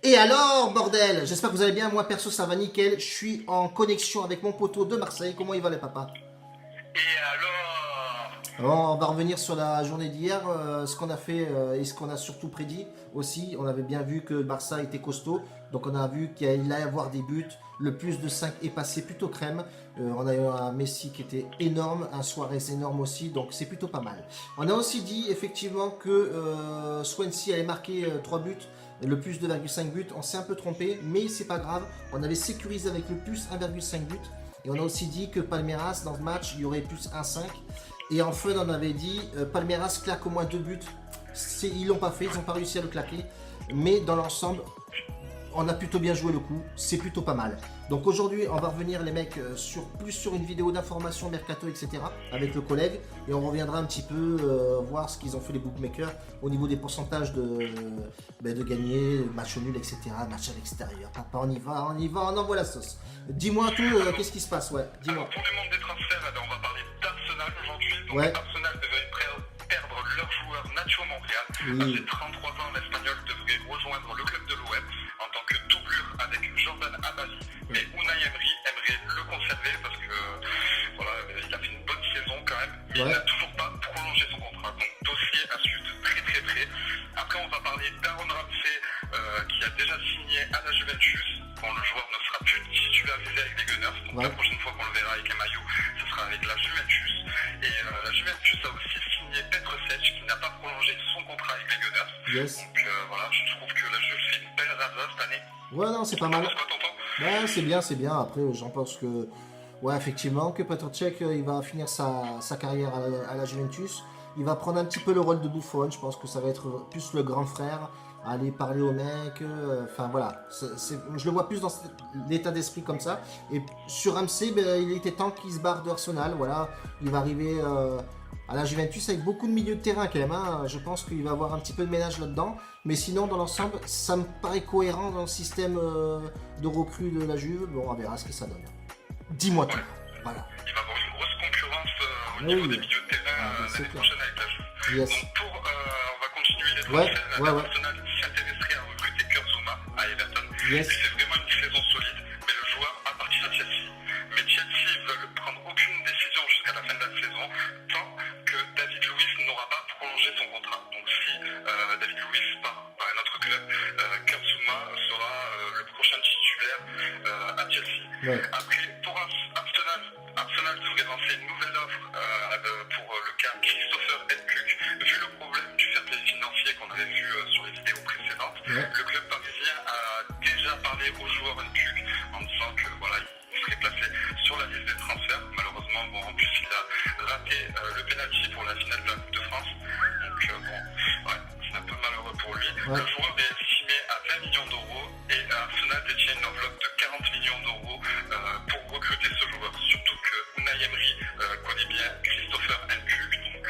Et alors, bordel, j'espère que vous allez bien. Moi, perso, ça va nickel. Je suis en connexion avec mon poteau de Marseille. Comment il va, les papas? Et alors? Alors, on va revenir sur la journée d'hier, ce qu'on a fait et ce qu'on a surtout prédit aussi. On avait bien vu que le Barça était costaud, donc on a vu qu'il allait y avoir des buts. Le plus de 5 est passé plutôt crème. On a eu un Messi qui était énorme, un Suarez énorme aussi, donc c'est plutôt pas mal. On a aussi dit effectivement que Swansea allait marquer 3 buts, le plus 2,5 buts. On s'est un peu trompé, mais c'est pas grave. On avait sécurisé avec le plus 1,5 buts. Et on a aussi dit que Palmeiras, dans le match, il y aurait plus 1,5. Et en fun, on avait dit Palmeiras claque au moins 2 buts. Ils l'ont pas fait, ils n'ont pas réussi à le claquer. Mais dans l'ensemble, on a plutôt bien joué le coup. C'est plutôt pas mal. Donc aujourd'hui, on va revenir, les mecs, plus sur une vidéo d'information, mercato, etc. avec le collègue. Et on reviendra un petit peu voir ce qu'ils ont fait les bookmakers au niveau des pourcentages de gagner, match nul, etc. Match à l'extérieur. Papa, on y va, on envoie la sauce. Dis-moi tout, qu'est-ce qui se passe, ouais, dis-moi. Pour le monde des transferts, on va parler d'Arsenal aujourd'hui. Donc Ouais. Arsenal devrait perdre leur joueur Nacho Monreal. Oui. Âgé de 33 ans, l'Espagnol devrait rejoindre le club de l'OM en tant que doublure avec Jordan Amali. Mais Unai Emery aimerait le conserver parce que voilà, il a fait une bonne saison quand même. Mais il n'a toujours pas prolongé son contrat. Donc dossier à suivre de très très près. Après on va parler d'Aaron Ramsey qui a déjà signé à la Juventus. Bon, le joueur ne sera plus titularisé avec les Gunners. Donc la prochaine fois qu'on le verra avec un maillot, ce sera avec la Juventus. Et la Juventus a aussi signé Petr Cech qui n'a pas prolongé son contrat avec les Gunners. Yes. Donc voilà, je trouve que la Juve fait une belle rasa cette année. Ouais, non, c'est pas mal. Qu'est-ce que t'entends? Ouais, c'est bien, c'est bien. Après, j'en pense que, ouais, effectivement, que Petr Cech, il va finir sa carrière à la Juventus. Il va prendre un petit peu le rôle de Buffon. Je pense que ça va être plus le grand frère, aller parler aux mecs. Enfin, voilà. Je le vois plus dans l'état d'esprit comme ça. Et sur Ramsey, il était temps qu'il se barre d'Arsenal. Voilà. Il va arriver à la Juventus avec beaucoup de milieux de terrain quand même. Hein. Je pense qu'il va avoir un petit peu de ménage là-dedans. Mais sinon, dans l'ensemble, ça me paraît cohérent dans le système de recrues de la Juve. Bon, on verra ce que ça donne. Dis-moi tout. Voilà. Il va avoir une grosse concurrence au niveau des milieux de terrain l'année prochaine avec la Juve. Yes. Donc on va continuer les Ouais, transferts. ouais. Arsenal s'intéresserait à recruter Kurt Zouma à Everton. Yes. Et c'est vraiment une saison solide, mais le joueur appartient à Chelsea. Mais Chelsea veulent prendre aucune décision jusqu'à la fin de la saison tant que David Luiz n'aura pas prolongé son contrat. Donc si David Luiz part par un autre club, Kurt Zouma sera le prochain titulaire à Chelsea. Ouais. Après, pour Arsenal devrait lancer une nouvelle offre pour le cas Christopher Nkunku. Vu le problème du fair play financier qu'on avait vu sur les vidéos précédentes, Ouais. le club parisien a déjà parlé au joueur Nkunku en disant que voilà, il serait placé sur la liste des transferts. Malheureusement, bon, en plus il a raté le penalty pour la finale de la Coupe de France. Donc bon, ouais, c'est un peu malheureux pour lui. Ouais. Le joueur est estimé à 20 millions d'euros et Arsenal détient une enveloppe de 40 millions d'euros pour recruter ce joueur. Surtout que Unai Emery connaît bien Christopher Nkunku. Donc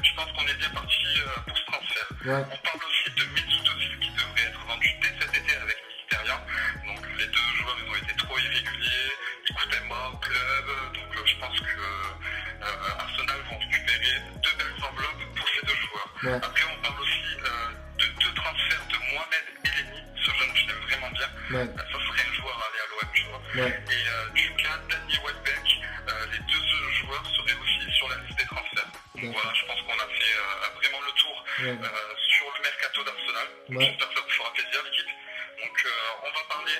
je pense qu'on est bien parti pour ce transfert. Ouais. On parle aussi de Mesut Özil qui devrait être vendu dès cet été avec Mkhitaryan. Donc les deux joueurs ils ont été trop irréguliers, ils coûtaient bas au club. Donc je pense que Arsenal vont récupérer deux belles enveloppes pour ces deux joueurs. Ouais. Après on parle aussi de deux transferts de Mohamed Elneny, ce jeune je l'aime vraiment bien. Ouais. Ça serait un joueur à aller à l'OM, tu vois. Ouais. Et du cas Danny Welbeck, les deux joueurs seraient aussi sur la liste des transferts. Donc Ouais. voilà, je pense qu'on a fait vraiment le tour Ouais. sur le mercato d'Arsenal. Donc, Ouais. j'espère que ça vous fera plaisir l'équipe. Donc on va parler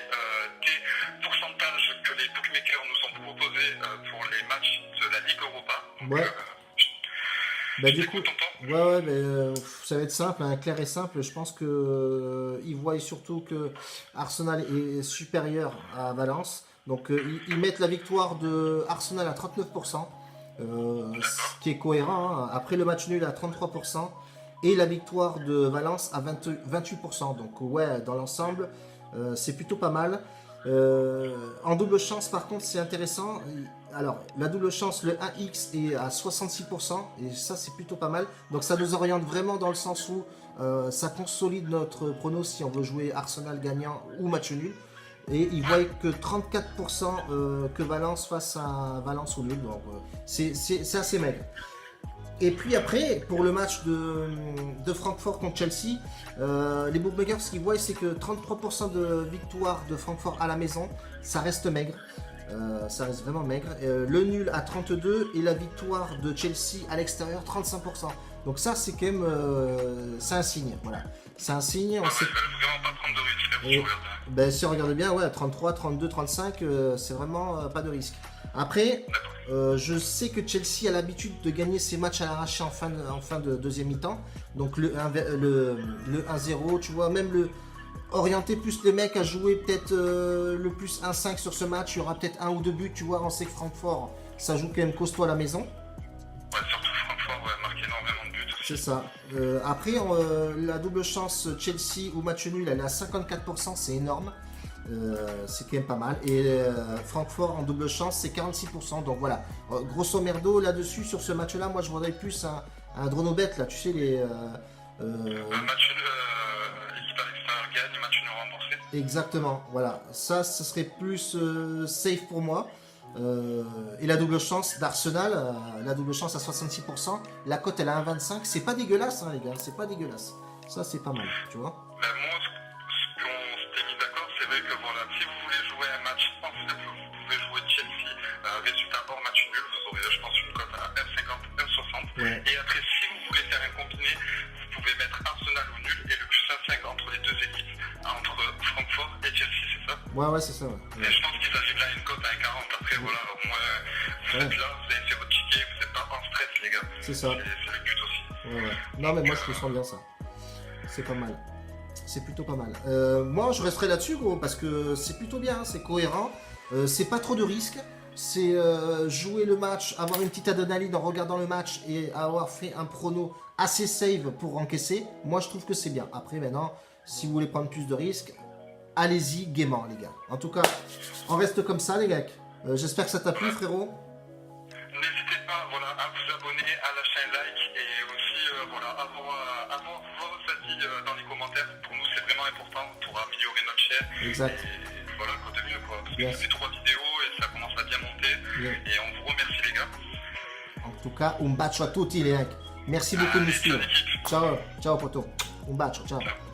des pourcentages que les bookmakers nous ont proposés pour les matchs de la Ligue Europa. Donc, Ouais. Bah, du coup, écoute, tonton. ouais, ça va être simple, hein, clair et simple. Je pense que ils voient surtout que Arsenal est supérieur à Valence. Donc ils mettent la victoire de Arsenal à 39%, ce qui est cohérent. Hein. Après le match nul à 33% et la victoire de Valence à 28%. Donc ouais, dans l'ensemble, c'est plutôt pas mal. En double chance, par contre, c'est intéressant. Alors, la double chance, le 1x est à 66%, et ça, c'est plutôt pas mal. Donc, ça nous oriente vraiment dans le sens où ça consolide notre prono si on veut jouer Arsenal gagnant ou match nul. Et ils voient que 34% que Valence face à Valence ou nul. Donc, c'est assez maigre. Et puis après, pour le match de Francfort contre Chelsea, les bookmakers, ce qu'ils voient, c'est que 33% de victoire de Francfort à la maison, ça reste maigre. Ça reste vraiment maigre. Le nul à 32 et la victoire de Chelsea à l'extérieur 35%. Donc ça c'est quand même c'est un signe. Voilà. C'est un signe. Ils veulent vraiment pas prendre de risque. Et, ben, si on regarde bien, ouais, 33, 32, 35, c'est vraiment pas de risque. Après, je sais que Chelsea a l'habitude de gagner ses matchs à l'arraché en fin de deuxième mi-temps. Donc le 1-0, tu vois, même le orienter plus les mecs à jouer peut-être le plus 1-5 sur ce match. Il y aura peut-être 1 ou 2 buts, tu vois. On sait que Francfort, ça joue quand même costaud à la maison. Ouais, surtout Francfort, marque énormément de buts aussi. C'est ça. Après, la double chance Chelsea ou match nul, elle est à 54%, c'est énorme. C'est quand même pas mal. Et Francfort en double chance, c'est 46%. Donc voilà. Grosso merdo, là-dessus, sur ce match-là, moi je voudrais plus un Dronobet, là, tu sais, les. Match nul, l'équipe à l'extérieur gagne, match nul remboursé. Exactement, voilà. Ça, ce serait plus safe pour moi. Et la double chance d'Arsenal, la double chance à 66%, la cote elle est à 1,25. C'est pas dégueulasse, hein, les gars, c'est pas dégueulasse. Ça, c'est pas mal, tu vois. Ben, moi, ce qu'on s'était mis d'accord, c'est vrai que voilà, si vous voulez jouer un match en fait, vous pouvez jouer Chelsea, résultat hors match nul, vous aurez, je pense, une cote à 1,50, 1,60. Ouais. Et après, si vous voulez faire un combiné, vous pouvez mettre Arsenal au nul et le plus 1,5 entre les deux équipes, entre Francfort et Chelsea, c'est ça? Ouais, c'est ça. Ouais. Et je pense qu'ils arrivent là à une cote à 1,40. Après, voilà, au moins, vous êtes là, vous avez fait votre ticket, vous n'êtes pas en stress, les gars. C'est ça. C'est le but aussi. Ouais. Non, mais moi, je me sens bien ça. C'est pas mal. C'est plutôt pas mal. Moi, je resterai là-dessus, gros, parce que c'est plutôt bien, c'est cohérent. C'est pas trop de risques. C'est jouer le match, avoir une petite adrénaline en regardant le match et avoir fait un prono assez safe pour encaisser. Moi, je trouve que c'est bien. Après, maintenant, si vous voulez prendre plus de risques, allez-y gaiement, les gars. En tout cas, on reste comme ça, les gars. J'espère que ça t'a plu, frérot. N'hésitez pas voilà, à vous abonner, à lâcher un like et aussi voilà, avoir vos avis dans les commentaires. Pour nous, c'est vraiment important pour améliorer notre chaîne. Exact. Et voilà, quoi de mieux, quoi. Parce que Yes. ça fait 3 vidéos et ça commence à bien monter. Yeah. Et on vous remercie, les gars. En tout cas, un bacio a tutti, les gars. Merci beaucoup de nous Allez, suivre. ciao, l'équipe. Ciao, ciao, poto. Un bacio, ciao. Ciao.